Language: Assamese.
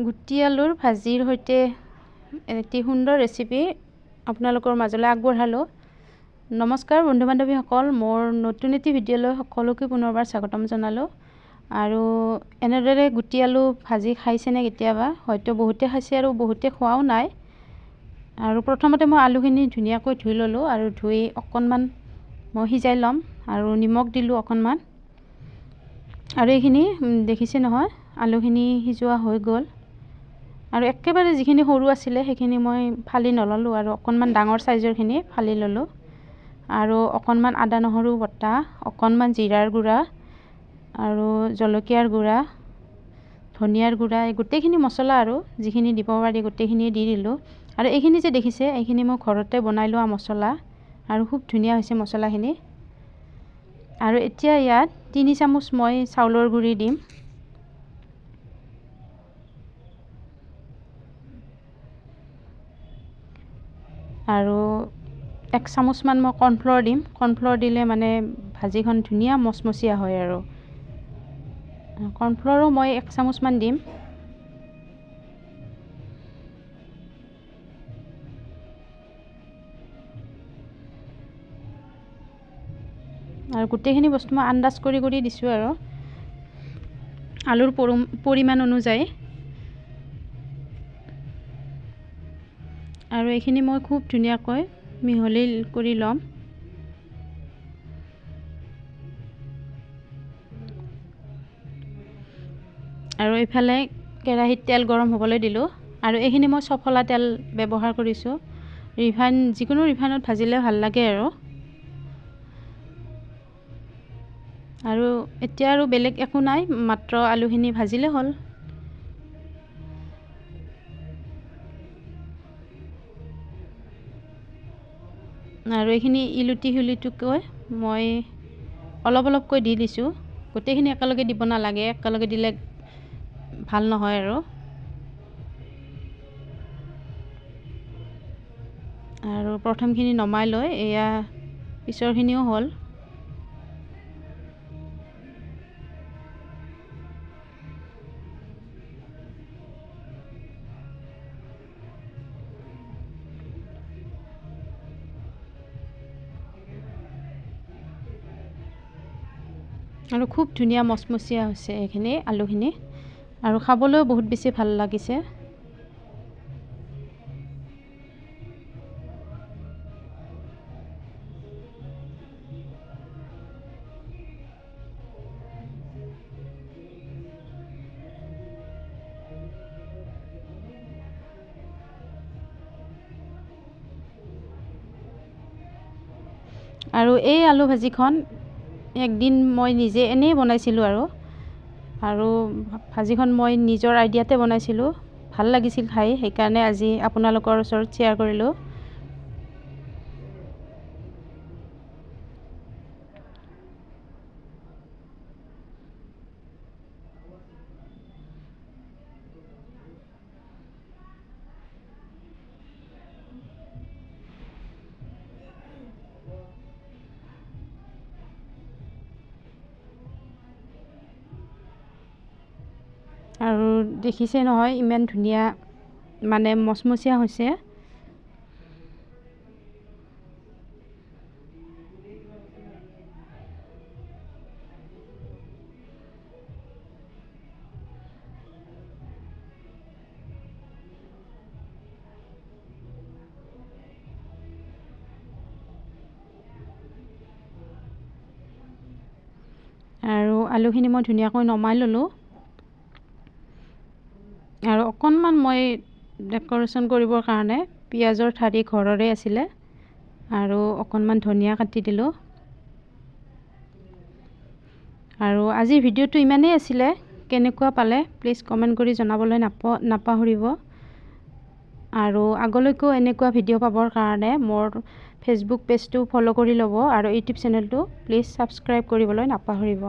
গুটি আলুৰ ভাজিৰ সৈতে এটি সুন্দৰ ৰেচিপি আপোনালোকৰ মাজলৈ আগবঢ়ালোঁ। নমস্কাৰ বন্ধু বান্ধৱীসকল, মোৰ নতুন এটি ভিডিঅ'লৈ সকলোকে পুনৰবাৰ স্বাগতম জনালোঁ। আৰু এনেদৰে গুটি আলু ভাজি খাইছেনে কেতিয়াবা? হয়তো বহুতে খাইছে আৰু বহুতে খোৱাও নাই। আৰু প্ৰথমতে মই আলুখিনি ধুনীয়াকৈ ধুই ল'লোঁ আৰু ধুই অকণমান মই সিজাই ল'ম আৰু নিমখ দিলোঁ অকণমান। আৰু এইখিনি দেখিছে নহয়, আলুখিনি সিজোৱা হৈ গ'ল। আৰু একেবাৰে যিখিনি সৰু আছিলে সেইখিনি মই ফালি নল'লোঁ আৰু অকণমান ডাঙৰ চাইজৰখিনি ফালি ল'লোঁ। আৰু অকণমান আদা নহৰু বটা, অকণমান জিৰাৰ গুড়া আৰু জলকীয়াৰ গুড়া, ধনিয়াৰ গুড়া, এই গোটেইখিনি মছলা আৰু যিখিনি দিব পাৰি গোটেইখিনি দি দিলোঁ। আৰু এইখিনি যে দেখিছে, এইখিনি মই ঘৰতে বনাই লোৱা মছলা আৰু খুব ধুনীয়া হৈছে মছলাখিনি। আৰু এতিয়া ইয়াত 3 চামুচ মই চাউলৰ গুড়ি দিম। আৰু 1 চামুচমান মই কৰ্ণফ্ল'ৰ দিম। কৰ্ণফ্ল'ৰ দিলে মানে ভাজিখন ধুনীয়া মচমচীয়া হয়। আৰু কৰ্ণফ্ল'ৰো মই 1 চামুচমান দিম। আৰু গোটেইখিনি বস্তু মই আন্দাজ কৰি দিছোঁ আৰু আলুৰ পৰিমাণ অনুযায়ী। আৰু এইখিনি মই খুব ধুনীয়াকৈ মিহলি কৰি ল'ম। আৰু এইফালে কেৰাহীত তেল গৰম হ'বলৈ দিলোঁ। আৰু এইখিনি মই চফলা তেল ব্যৱহাৰ কৰিছোঁ। ৰিফাইন, যিকোনো ৰিফাইনত ভাজিলে ভাল লাগে আৰু এতিয়া আৰু বেলেগ একো নাই, মাত্ৰ আলুখিনি ভাজিলে হ'ল। আৰু এইখিনি ইলুটি সিলুটিকৈ মই অলপ অলপকৈ দি দিছোঁ। গোটেইখিনি একেলগে দিব নালাগে, একেলগে দিলে ভাল নহয়। আৰু প্ৰথমখিনি নমাই লৈ এয়া পিছৰখিনিও হ'ল। আৰু খুব ধুনীয়া মচমচীয়া হৈছে এইখিনি আলুখিনি, আৰু খাবলৈও বহুত বেছি ভাল লাগিছে। আৰু এই আলু ভাজিখন একদিন মই নিজে এনেই বনাইছিলোঁ আৰু ভাজিখন মই নিজৰ আইডিয়াতে বনাইছিলোঁ। ভাল লাগিছিল খাই, সেইকাৰণে আজি আপোনালোকৰ ওচৰত শ্বেয়াৰ কৰিলোঁ। আৰু দেখিছে নহয়, ইমান ধুনীয়া মানে মচমচীয়া হৈছে। আৰু আলুখিনি মই ধুনীয়াকৈ নমাই ল'লোঁ। আৰু অকণমান মই ডেক'ৰেশ্যন কৰিবৰ কাৰণে পিঁয়াজৰ ঠাৰি ঘৰৰে আছিলে আৰু অকণমান ধনিয়া কাটি দিলোঁ। আৰু আজিৰ ভিডিঅ'টো ইমানেই আছিলে। কেনেকুৱা পালে প্লিজ কমেণ্ট কৰি জনাবলৈ নাপাহৰিব। আৰু আগলৈকেও এনেকুৱা ভিডিঅ' পাবৰ কাৰণে মোৰ ফেচবুক পেজটো ফ'ল' কৰি ল'ব আৰু ইউটিউব চেনেলটো প্লিজ ছাবস্ক্ৰাইব কৰিবলৈ নাপাহৰিব।